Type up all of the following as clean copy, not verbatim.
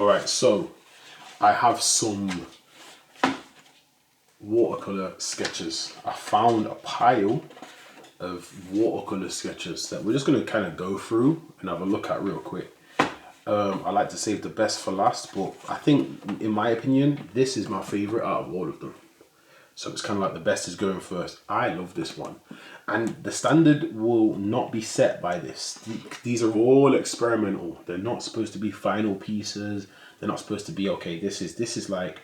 Alright, so I have some watercolor sketches. I found a pile of watercolor sketches that we're just going to kind of go through and have a look at real quick. I like to save the best for last, but I think, in my opinion, this is my favorite out of all of them. So it's kind of like the best is going first. I love this one. And the standard will not be set by this. These are all experimental. They're not supposed to be final pieces. They're not supposed to be, okay, this is like,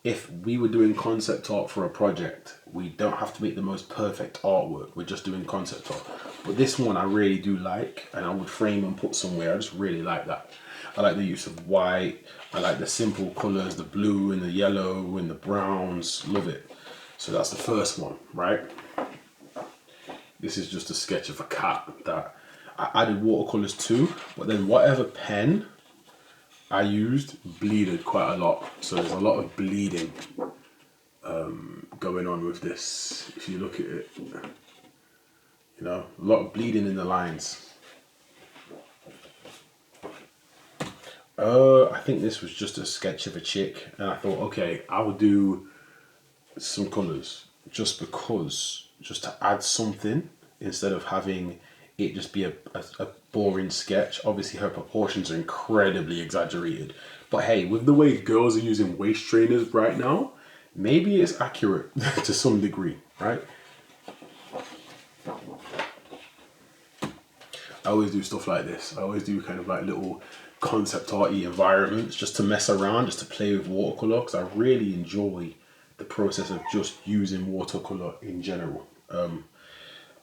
if we were doing concept art for a project, we don't have to make the most perfect artwork. We're just doing concept art. But this one I really do like, and I would frame and put somewhere. I just really like that. I like the use of white. I like the simple colors, the blue and the yellow and the browns. Love it. So that's the first one, right? This is just a sketch of a cat that I added watercolors to, but then whatever pen I used bleeded quite a lot. So there's a lot of bleeding going on with this. If you look at it, you know, a lot of bleeding in the lines. I think this was just a sketch of a chick, and I thought, okay, I will do some colors just because, just to add something instead of having it just be a boring sketch. Obviously her proportions are incredibly exaggerated, but hey, with the way girls are using waist trainers right now, maybe it's accurate to some degree, right? I always do stuff like this. I always do kind of like little concept arty environments just to mess around, just to play with watercolor, because I really enjoy the process of just using watercolor in general.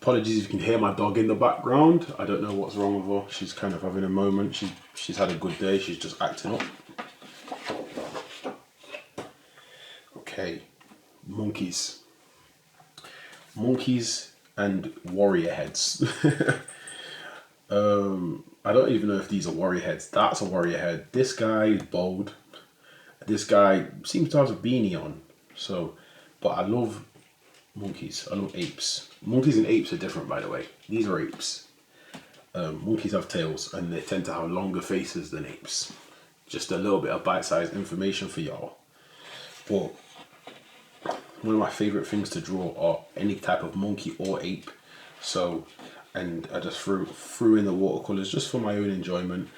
Apologies if you can hear my dog in the background. I don't know what's wrong with her. She's kind of having a moment. She's had a good day. She's just acting up. Okay, monkeys. Monkeys and warrior heads. I don't even know if these are warrior heads. That's a warrior head. This guy is bald. This guy seems to have a beanie on. So, but I love monkeys. I love apes. Monkeys and apes are different, by the way. These are apes. Monkeys have tails and they tend to have longer faces than apes. Just a little bit of bite-sized information for y'all. But one of my favorite things to draw are any type of monkey or ape. So, and I just threw in the watercolors just for my own enjoyment.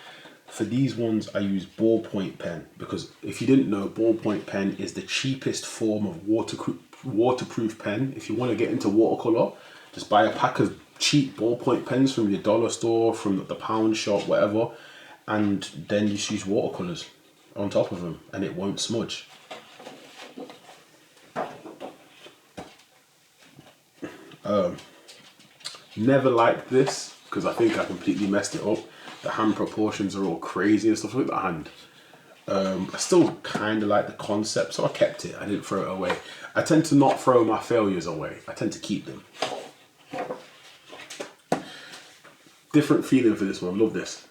For these ones, I use ballpoint pen, because if you didn't know, ballpoint pen is the cheapest form of waterproof pen. If you want to get into watercolor, just buy a pack of cheap ballpoint pens from your dollar store, from the pound shop, whatever, and then just use watercolors on top of them, and it won't smudge. Never liked this because I think I completely messed it up. The hand proportions are all crazy and stuff. Look at the hand. I still kind of like the concept, so I kept it. I didn't throw it away. I tend to not throw my failures away. I tend to keep them. Different feeling for this one. Love this.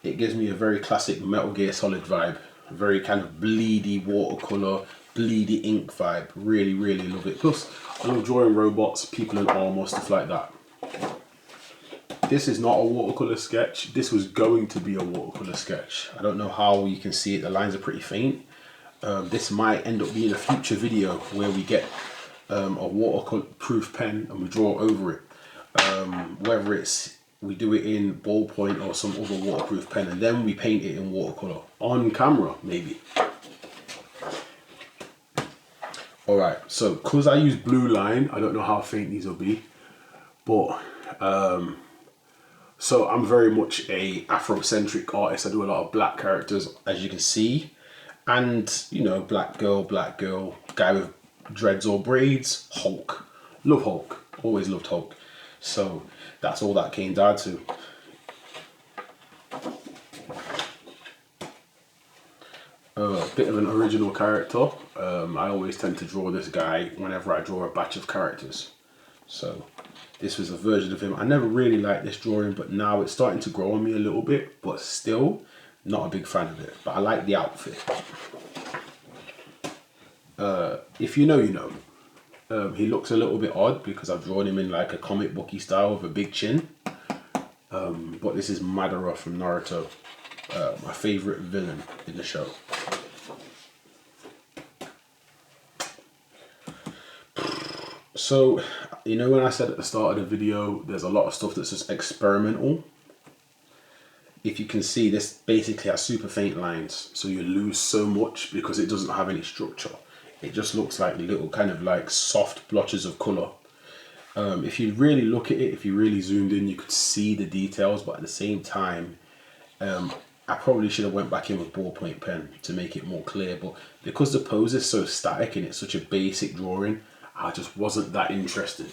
It gives me a very classic Metal Gear Solid vibe. A very kind of bleedy watercolor, bleedy ink vibe. Really, really love it. Plus, I love drawing robots, people in armor, stuff like that. This is not a watercolor sketch. This was going to be a watercolor sketch. I don't know how you can see it. The lines are pretty faint. This might end up being a future video where we get a waterproof pen and we draw over it. Whether it's we do it in ballpoint or some other waterproof pen, and then we paint it in watercolor on camera, maybe. All right, so because I use blue line, I don't know how faint these will be, but so I'm very much a Afrocentric artist. I do a lot of black characters, as you can see, and you know, black girl, guy with dreads or braids, Hulk. Love Hulk, always loved Hulk. So that's all that came down to. A bit of an original character. I always tend to draw this guy whenever I draw a batch of characters. So this was a version of him. I never really liked this drawing, but now it's starting to grow on me a little bit, but still not a big fan of it. But I like the outfit. If you know, you know. He looks a little bit odd because I've drawn him in like a comic booky style with a big chin. But this is Madara from Naruto. my favourite villain in the show. So, you know when I said at the start of the video, there's a lot of stuff that's just experimental? If you can see, this basically has super faint lines, so you lose so much because it doesn't have any structure. It just looks like little kind of like soft blotches of colour. If you really look at it, if you really zoomed in, you could see the details, but at the same time, I probably should have went back in with ballpoint pen to make it more clear, but because the pose is so static and it's such a basic drawing, I just wasn't that interested.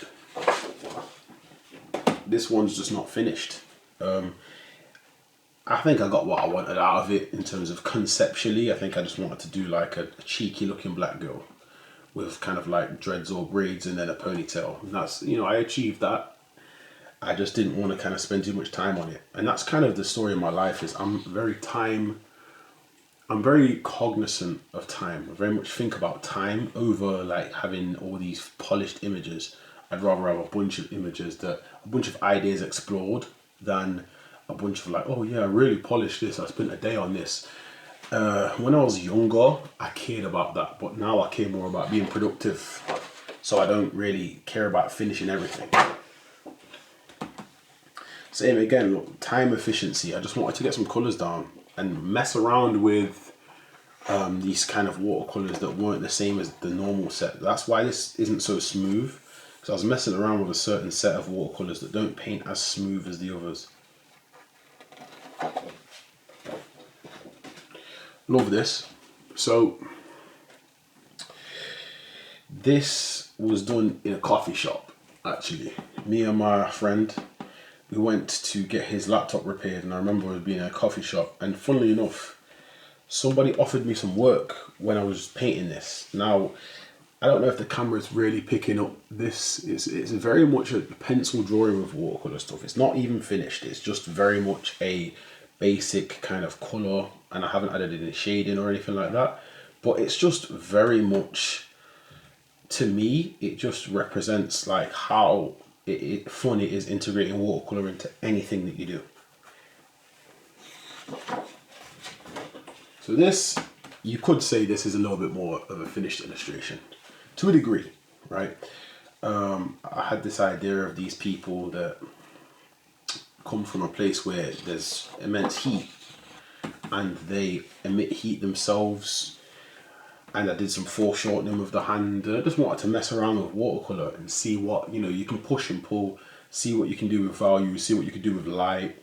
This one's just not finished. I think I got what I wanted out of it in terms of conceptually. I think I just wanted to do like a cheeky looking black girl with kind of like dreads or braids and then a ponytail. And that's, you know, I achieved that. I just didn't want to kind of spend too much time on it. And that's kind of the story of my life, is I'm very cognizant of time. I very much think about time over like having all these polished images. I'd rather have a bunch of images, a bunch of ideas explored, than a bunch of like, oh yeah, I really polished this, I spent a day on this. When I was younger, I cared about that, but now I care more about being productive. So I don't really care about finishing everything. Same again, look, time efficiency. I just wanted to get some colours down and mess around with these kind of watercolours that weren't the same as the normal set. That's why this isn't so smooth, because I was messing around with a certain set of watercolours that don't paint as smooth as the others. Love this. So this was done in a coffee shop, actually. Me and my friend, we went to get his laptop repaired, and I remember it being in a coffee shop, and funnily enough, somebody offered me some work when I was painting this. Now, I don't know if the camera's really picking up this. It's very much a pencil drawing with watercolour stuff. It's not even finished. It's just very much a basic kind of colour, and I haven't added any shading or anything like that. But it's just very much, to me, it just represents like how fun it is integrating watercolour into anything that you do. So this, you could say this is a little bit more of a finished illustration, to a degree, right? I had this idea of these people that come from a place where there's immense heat and they emit heat themselves, and I did some foreshortening with the hand, and I just wanted to mess around with watercolour and see what, you know, you can push and pull, see what you can do with value, see what you can do with light.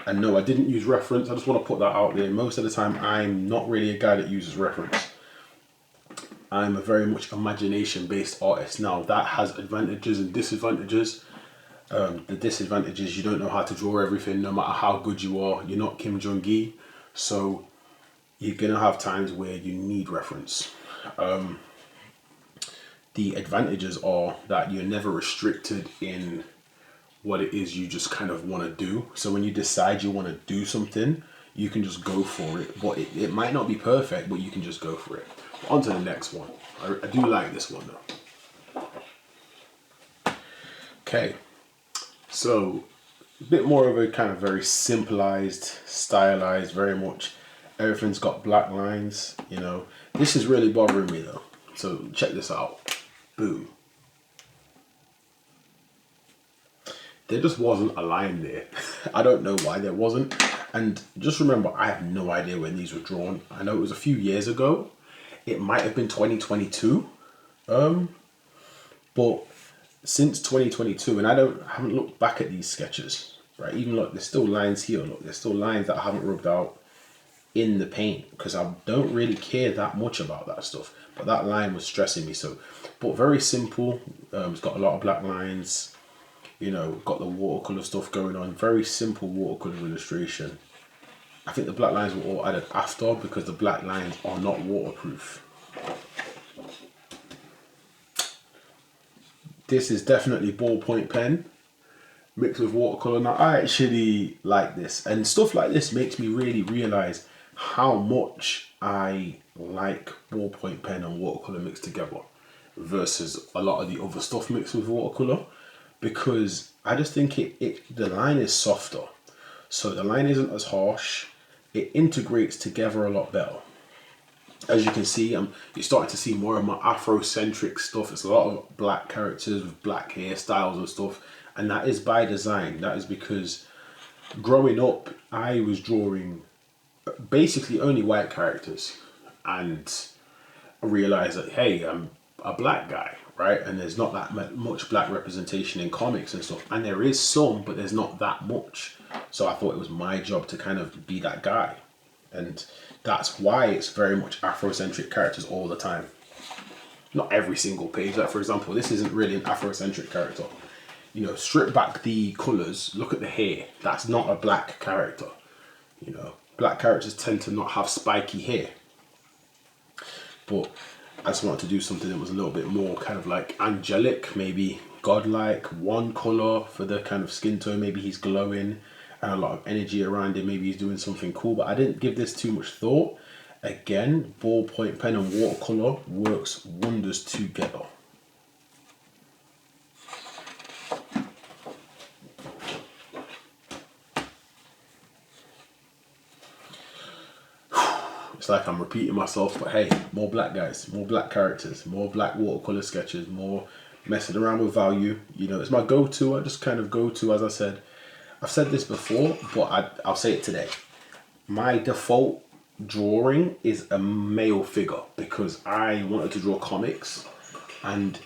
And no, I didn't use reference. I just want to put that out there. Most of the time I'm not really a guy that uses reference. I'm a very much imagination based artist. Now that has advantages and disadvantages. The disadvantages, you don't know how to draw everything no matter how good you are. You're not Kim Jong-gi, so you're gonna have times where you need reference. The advantages are that you're never restricted in what it is you just kind of want to do. So when you decide you want to do something, you can just go for it. But it might not be perfect, but you can just go for it. On to the next one. I do like this one though. Okay, so a bit more of a kind of very simplified, stylized, very much everything's got black lines, you know. This is really bothering me though. So check this out. Boom. There just wasn't a line there. I don't know why there wasn't. And just remember, I have no idea when these were drawn. I know it was a few years ago. It might have been 2022. But since 2022, and I haven't looked back at these sketches, right? Even look, there's still lines here. Look, there's still lines that I haven't rubbed out in the paint because I don't really care that much about that stuff. But that line was stressing me. So, but very simple. It's got a lot of black lines. You know, got the watercolor stuff going on. Very simple watercolor illustration. I think the black lines were all added after because the black lines are not waterproof. This is definitely ballpoint pen mixed with watercolor. Now I actually like this, and stuff like this makes me really realize how much I like ballpoint pen and watercolor mixed together versus a lot of the other stuff mixed with watercolor. Because I just think the line is softer. So the line isn't as harsh. it integrates together a lot better. As you can see, you're starting to see more of my Afrocentric stuff. It's a lot of black characters with black hairstyles and stuff. And that is by design. That is because growing up, I was drawing basically only white characters. And I realized that, hey, I'm a black guy, right? And there's not that much black representation in comics and stuff. And there is some, but there's not that much. So I thought it was my job to kind of be that guy. And that's why it's very much Afrocentric characters all the time. Not every single page. Like, for example, this isn't really an Afrocentric character. You know, strip back the colours, look at the hair. That's not a black character. You know, black characters tend to not have spiky hair. But I just wanted to do something that was a little bit more kind of like angelic, maybe godlike, one colour for the kind of skin tone. Maybe he's glowing and a lot of energy around him. Maybe he's doing something cool, but I didn't give this too much thought. Again, ballpoint pen and watercolour works wonders together. It's like I'm repeating myself, but hey, more black guys, more black characters, more black watercolor sketches, more messing around with value. You know, it's my go-to. I just kind of go to, as I said. I've said this before, but I'll say it today. My default drawing is a male figure because I wanted to draw comics, and